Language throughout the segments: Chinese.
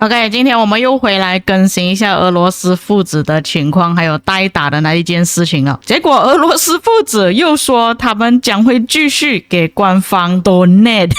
OK，今天我们又回来更新一下俄罗斯父子的情况，还有代打的那一件事情了。结果俄罗斯父子又说他们将会继续给官方 donate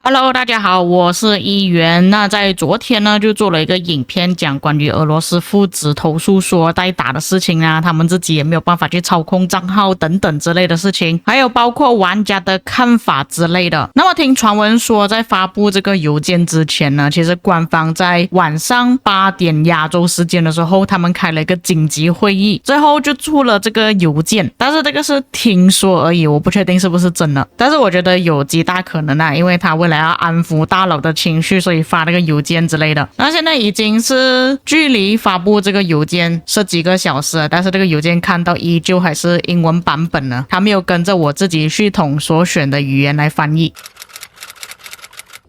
Hello， 大家好，我是一元。那在昨天呢，就做了一个影片，讲关于俄罗斯父子投诉说代打的事情啊，他们自己也没有办法去操控账号等等之类的事情，还有包括玩家的看法之类的。那么听传闻说，在发布这个邮件之前呢，其实官方在晚上8点亚洲时间的时候，他们开了一个紧急会议，最后就出了这个邮件。但是这个是听说而已，我不确定是不是真的。但是我觉得有极大可能啊，因为他为了要安抚大佬的情绪，所以发那个邮件之类的。那现在已经是距离发布这个邮件10几个小时了，但是这个邮件看到依旧还是英文版本呢，他没有跟着我自己系统所选的语言来翻译。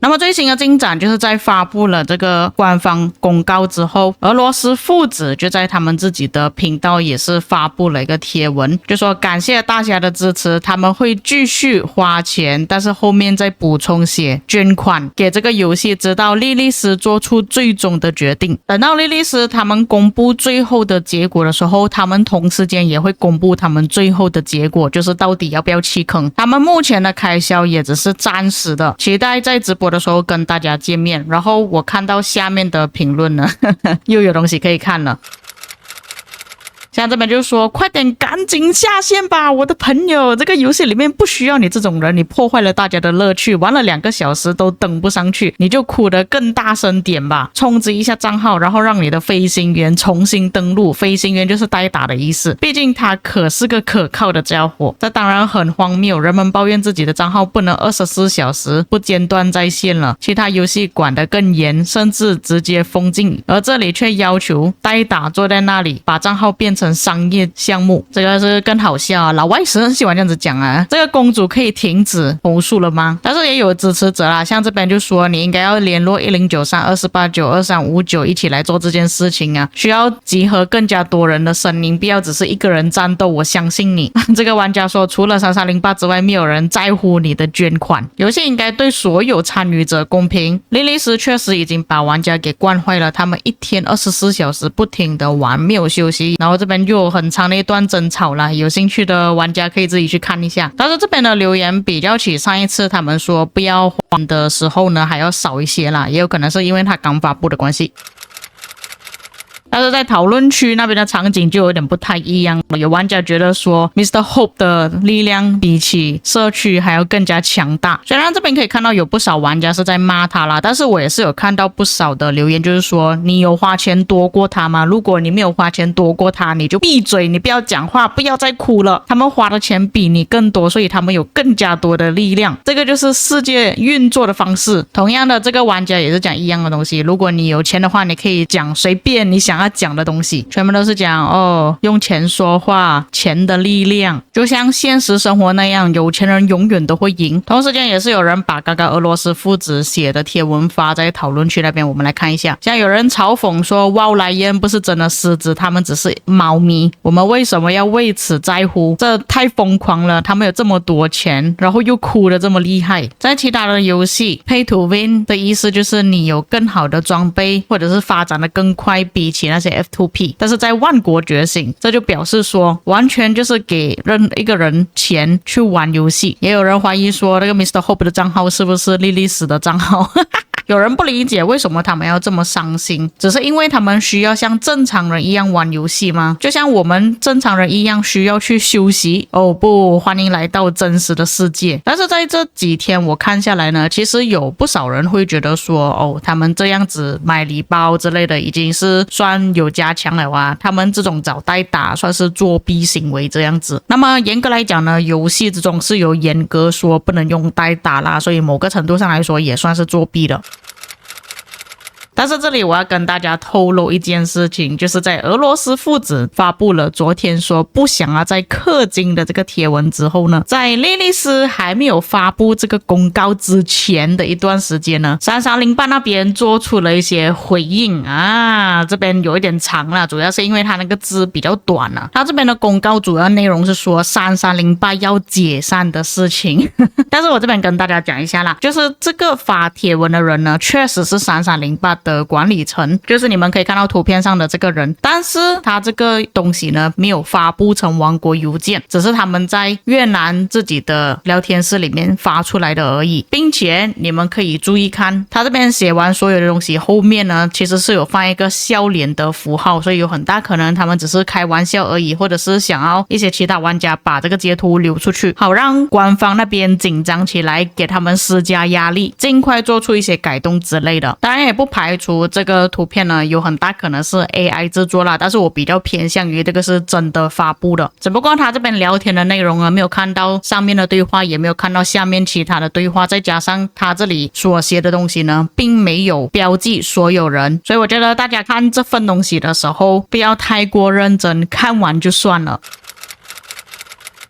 那么最新的进展就是在发布了这个官方公告之后，俄罗斯父子就在他们自己的频道也是发布了一个贴文，就说感谢大家的支持，他们会继续花钱，但是后面再补充写捐款给这个游戏，直到莉莉丝做出最终的决定。等到莉莉丝他们公布最后的结果的时候，他们同时间也会公布他们最后的结果，就是到底要不要弃坑。他们目前的开销也只是暂时的，期待在直播的时候跟大家见面。然后我看到下面的评论呢又有东西可以看了。像这边就说快点赶紧下线吧，我的朋友，这个游戏里面不需要你这种人，你破坏了大家的乐趣，玩了2个小时都登不上去，你就哭得更大声点吧，充值一下账号，然后让你的飞行员重新登录。飞行员就是代打的意思，毕竟他可是个可靠的家伙。这当然很荒谬，人们抱怨自己的账号不能24小时不间断在线了，其他游戏管得更严，甚至直接封禁，而这里却要求代打坐在那里把账号变成商业项目，这个是更好笑啊！老外是很喜欢这样子讲啊。这个公主可以停止投诉了吗？但是也有支持者啦，像这边就说你应该要联络109328922359一起来做这件事情啊，需要集合更加多人的声音，不要只是一个人战斗，我相信你。这个玩家说，除了3308之外，没有人在乎你的捐款，游戏应该对所有参与者公平。莉莉丝确实已经把玩家给惯坏了，他们一天24小时不停的玩，没有休息，然后这边就有很长的一段争吵啦，有兴趣的玩家可以自己去看一下。但是这边的留言比较起上一次他们说不要还的时候呢，还要少一些啦，也有可能是因为他刚发布的关系。但是在讨论区那边的场景就有点不太一样，有玩家觉得说 Mr. Hope 的力量比起社区还要更加强大。虽然这边可以看到有不少玩家是在骂他啦，但是我也是有看到不少的留言，就是说你有花钱多过他吗？如果你没有花钱多过他，你就闭嘴，你不要讲话，不要再哭了。他们花的钱比你更多，所以他们有更加多的力量，这个就是世界运作的方式。同样的，这个玩家也是讲一样的东西，如果你有钱的话，你可以讲随便你想要讲的东西，全部都是讲用钱说话，钱的力量，就像现实生活那样，有钱人永远都会赢。同时间也是有人把刚刚俄罗斯父子写的贴文发在讨论区那边，我们来看一下。像有人嘲讽说，wow，莱恩不是真的狮子，他们只是猫咪，我们为什么要为此在乎？这太疯狂了，他们有这么多钱，然后又哭得这么厉害。在其他的游戏 Pay to Win 的意思就是你有更好的装备，或者是发展的更快，比起那些 F2P。 但是在万国觉醒，这就表示说完全就是给任一个人钱去玩游戏。也有人怀疑说，那个 Mr. Hope 的账号是不是莉莉丝的账号有人不理解为什么他们要这么伤心，只是因为他们需要像正常人一样玩游戏吗？就像我们正常人一样需要去休息。哦不，欢迎来到真实的世界。但是在这几天我看下来呢，其实有不少人会觉得说，他们这样子买礼包之类的已经是算有加强了啊，他们这种找代打算是作弊行为这样子。那么严格来讲呢，游戏之中是有严格说不能用代打啦，所以某个程度上来说也算是作弊了。但是这里我要跟大家透露一件事情，就是在俄罗斯父子发布了昨天说不想要再氪金的这个贴文之后呢，在莉莉丝还没有发布这个公告之前的一段时间呢，3308那边做出了一些回应啊，这边有一点长了，主要是因为它那个字比较短了。它这边的公告主要内容是说3308要解散的事情但是我这边跟大家讲一下啦，就是这个发帖文的人呢，确实是3308的管理层，就是你们可以看到图片上的这个人，但是他这个东西呢没有发布成王国邮件，只是他们在越南自己的聊天室里面发出来的而已，并且你们可以注意看他这边写完所有的东西后面呢，其实是有放一个笑脸的符号，所以有很大可能他们只是开玩笑而已，或者是想要一些其他玩家把这个截图流出去，好让官方那边紧张起来，给他们施加压力，尽快做出一些改动之类的。当然也不排除这个图片呢有很大可能是 AI 制作啦，但是我比较偏向于这个是真的发布的，只不过他这边聊天的内容呢没有看到上面的对话，也没有看到下面其他的对话，再加上他这里所写的东西呢并没有标记所有人，所以我觉得大家看这份东西的时候不要太过认真，看完就算了。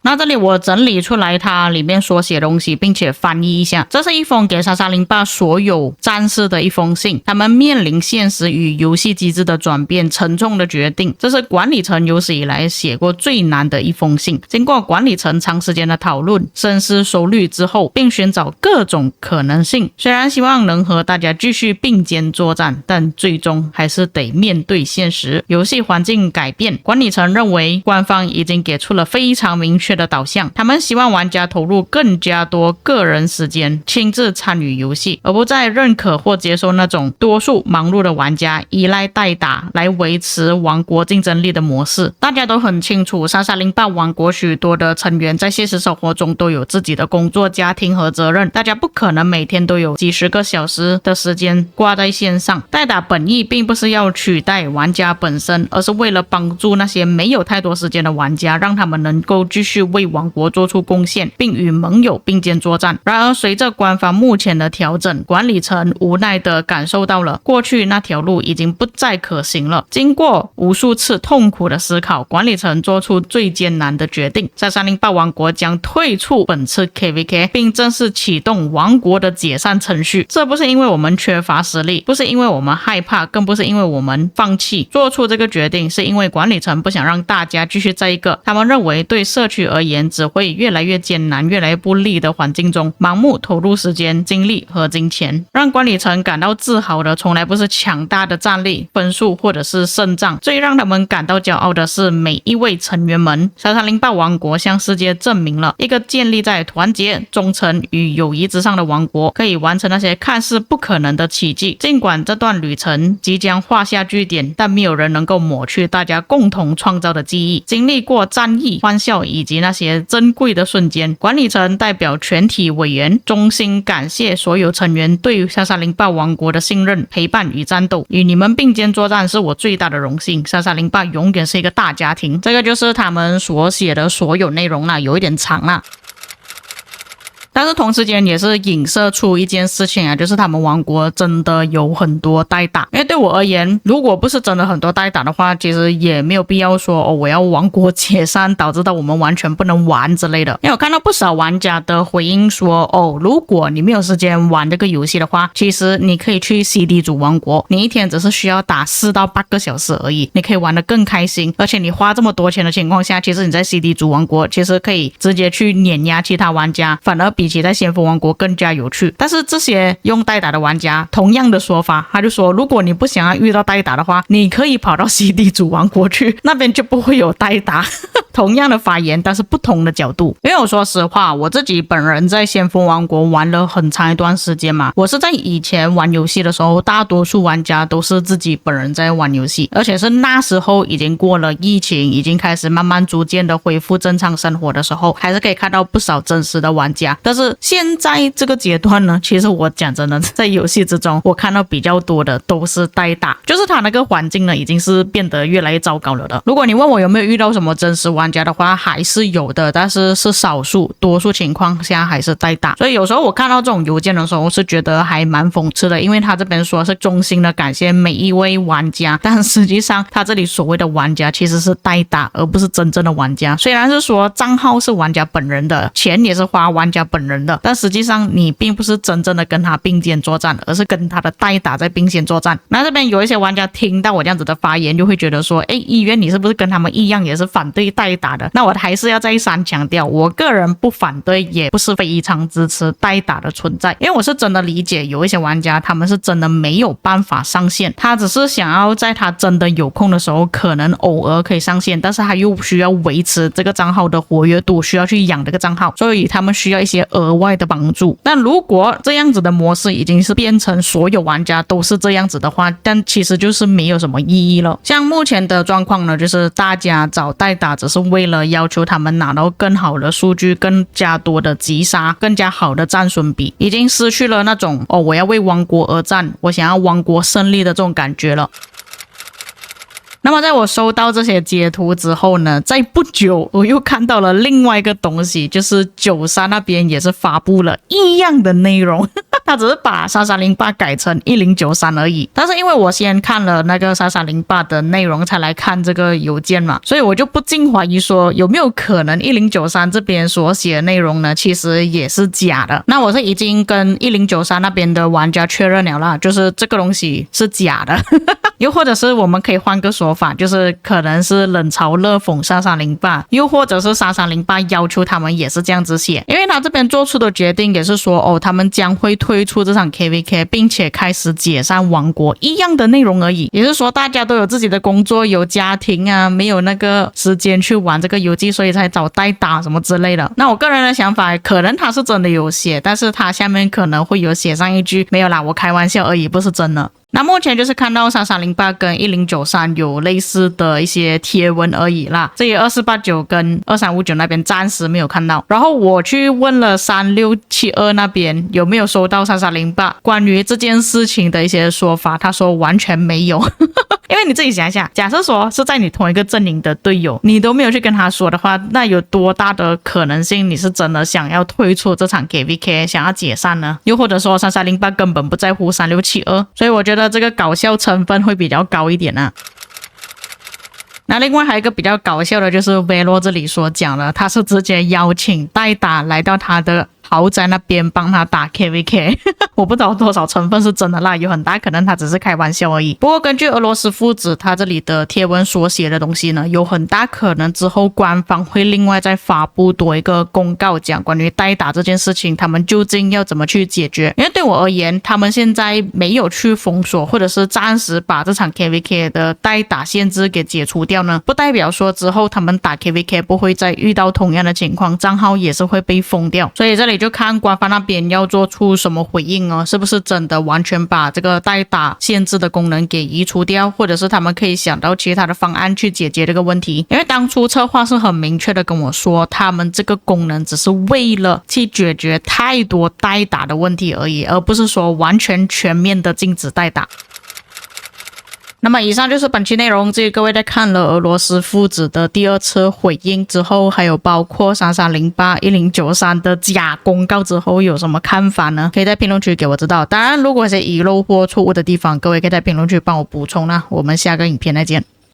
那这里我整理出来它里面所写东西，并且翻译一下。这是一封给3308所有战士的一封信，他们面临现实与游戏机制的转变，沉重的决定。这是管理层有史以来写过最难的一封信。经过管理层长时间的讨论、深思熟虑之后，并寻找各种可能性。虽然希望能和大家继续并肩作战，但最终还是得面对现实。游戏环境改变，管理层认为官方已经给出了非常明确的导向，他们希望玩家投入更加多个人时间，亲自参与游戏，而不再认可或接受那种多数忙碌的玩家依赖代打来维持王国竞争力的模式。大家都很清楚，3308王国许多的成员在现实生活中都有自己的工作、家庭和责任，大家不可能每天都有几十个小时的时间挂在线上。代打本意并不是要取代玩家本身，而是为了帮助那些没有太多时间的玩家，让他们能够继续为王国做出贡献，并与盟友并肩作战。然而随着官方目前的调整，管理层无奈地感受到了过去那条路已经不再可行了。经过无数次痛苦的思考，管理层做出最艰难的决定，3308王国将退出本次 KVK， 并正式启动王国的解散程序。这不是因为我们缺乏实力，不是因为我们害怕，更不是因为我们放弃。做出这个决定是因为管理层不想让大家继续在一个他们认为对社区而言只会越来越艰难、越来越不利的环境中盲目投入时间、精力和金钱。让管理层感到自豪的从来不是强大的战力、分数或者是胜仗，最让他们感到骄傲的是每一位成员们。3308王国向世界证明了一个建立在团结、忠诚与友谊之上的王国可以完成那些看似不可能的奇迹。尽管这段旅程即将画下句点，但没有人能够抹去大家共同创造的记忆。经历过战役、欢笑以及那些珍贵的瞬间，管理层代表全体委员衷心感谢所有成员对3308王国的信任、陪伴与战斗。与你们并肩作战是我最大的荣幸。3308永远是一个大家庭。这个就是他们所写的所有内容啦，有一点长啦。但是同时间也是影射出一件事情啊，就是他们王国真的有很多代打。因为对我而言，如果不是真的很多代打的话，其实也没有必要说我要王国解散，导致到我们完全不能玩之类的。因为我看到不少玩家的回应说，如果你没有时间玩这个游戏的话，其实你可以去 CD 主王国，你一天只是需要打4到8个小时而已，你可以玩得更开心。而且你花这么多钱的情况下，其实你在 CD 主王国其实可以直接去碾压其他玩家，反而比起在先锋王国更加有趣。但是这些用代打的玩家同样的说法，他就说如果你不想要遇到代打的话，你可以跑到 CD 主王国去，那边就不会有代打同样的发言，但是不同的角度。因为我说实话，我自己本人在先锋王国玩了很长一段时间嘛，我是在以前玩游戏的时候，大多数玩家都是自己本人在玩游戏，而且是那时候已经过了疫情，已经开始慢慢逐渐的恢复正常生活的时候，还是可以看到不少真实的玩家。但是是现在这个阶段呢，其实我讲真的，在游戏之中我看到比较多的都是代打，就是它那个环境呢已经是变得越来越糟糕了的。如果你问我有没有遇到什么真实玩家的话，还是有的，但是是少数，多数情况下还是代打。所以有时候我看到这种邮件的时候是觉得还蛮讽刺的，因为他这边说是衷心的感谢每一位玩家，但实际上他这里所谓的玩家其实是代打，而不是真正的玩家。虽然是说账号是玩家本人的，钱也是花玩家本人的，但实际上你并不是真正的跟他并肩作战，而是跟他的代打在并肩作战。那这边有一些玩家听到我这样子的发言，就会觉得说，议员你是不是跟他们一样也是反对代打的？那我还是要再三强调，我个人不反对，也不是非常支持代打的存在，因为我是真的理解有一些玩家他们是真的没有办法上线，他只是想要在他真的有空的时候可能偶尔可以上线，但是他又需要维持这个账号的活跃度，需要去养这个账号，所以他们需要一些额外的帮助。但如果这样子的模式已经是变成所有玩家都是这样子的话，但其实就是没有什么意义了。像目前的状况呢，就是大家找代打只是为了要求他们拿到更好的数据，更加多的击杀，更加好的战损比，已经失去了那种我要为王国而战，我想要王国胜利的这种感觉了。那么在我收到这些截图之后呢，在不久我又看到了另外一个东西，就是93那边也是发布了一样的内容他只是把3308改成1093而已，但是因为我先看了那个3308的内容才来看这个邮件嘛，所以我就不禁怀疑说有没有可能1093这边所写的内容呢其实也是假的。那我是已经跟1093那边的玩家确认了啦，就是这个东西是假的又或者是我们可以换个说法，就是可能是冷嘲热讽3308，又或者是3308要求他们也是这样子写，因为他这边做出的决定也是说他们将会退出这场 KVK 并且开始解散王国一样的内容而已，也是说大家都有自己的工作，有家庭啊，没有那个时间去玩这个游戏，所以才找代打什么之类的。那我个人的想法，可能他是真的有写，但是他下面可能会有写上一句没有啦，我开玩笑而已，不是真的。那目前就是看到3308跟1093有类似的一些贴文而已啦，这些2489跟2359那边暂时没有看到。然后我去问了3672那边有没有收到3308关于这件事情的一些说法，他说完全没有因为你自己想一下，假设说是在你同一个阵营的队友，你都没有去跟他说的话，那有多大的可能性你是真的想要退出这场 KVK 想要解散呢？又或者说3308根本不在乎3672，所以我觉得这个搞笑成分会比较高一点啊。那另外还有一个比较搞笑的就是维洛这里所讲的，他是直接邀请代打来到他的豪宅那边帮他打 KVK 我不知道多少成分是真的啦，有很大可能他只是开玩笑而已。不过根据俄罗斯父子他这里的贴文所写的东西呢，有很大可能之后官方会另外再发布多一个公告，讲关于代打这件事情他们究竟要怎么去解决。因为对我而言，他们现在没有去封锁或者是暂时把这场 KVK 的代打限制给解除掉呢，不代表说之后他们打 KVK 不会再遇到同样的情况，账号也是会被封掉。所以这里就看官方那边要做出什么回应哦，是不是真的完全把这个代打限制的功能给移除掉，或者是他们可以想到其他的方案去解决这个问题。因为当初策划是很明确的跟我说，他们这个功能只是为了去解决太多代打的问题而已，而不是说完全全面的禁止代打。那么以上就是本期内容，至于各位在看了俄罗斯父子的第二次回应之后，还有包括3308、1093的假公告之后有什么看法呢？可以在评论区给我知道。当然如果有些遗漏或错误的地方，各位可以在评论区帮我补充啦。我们下个影片再见。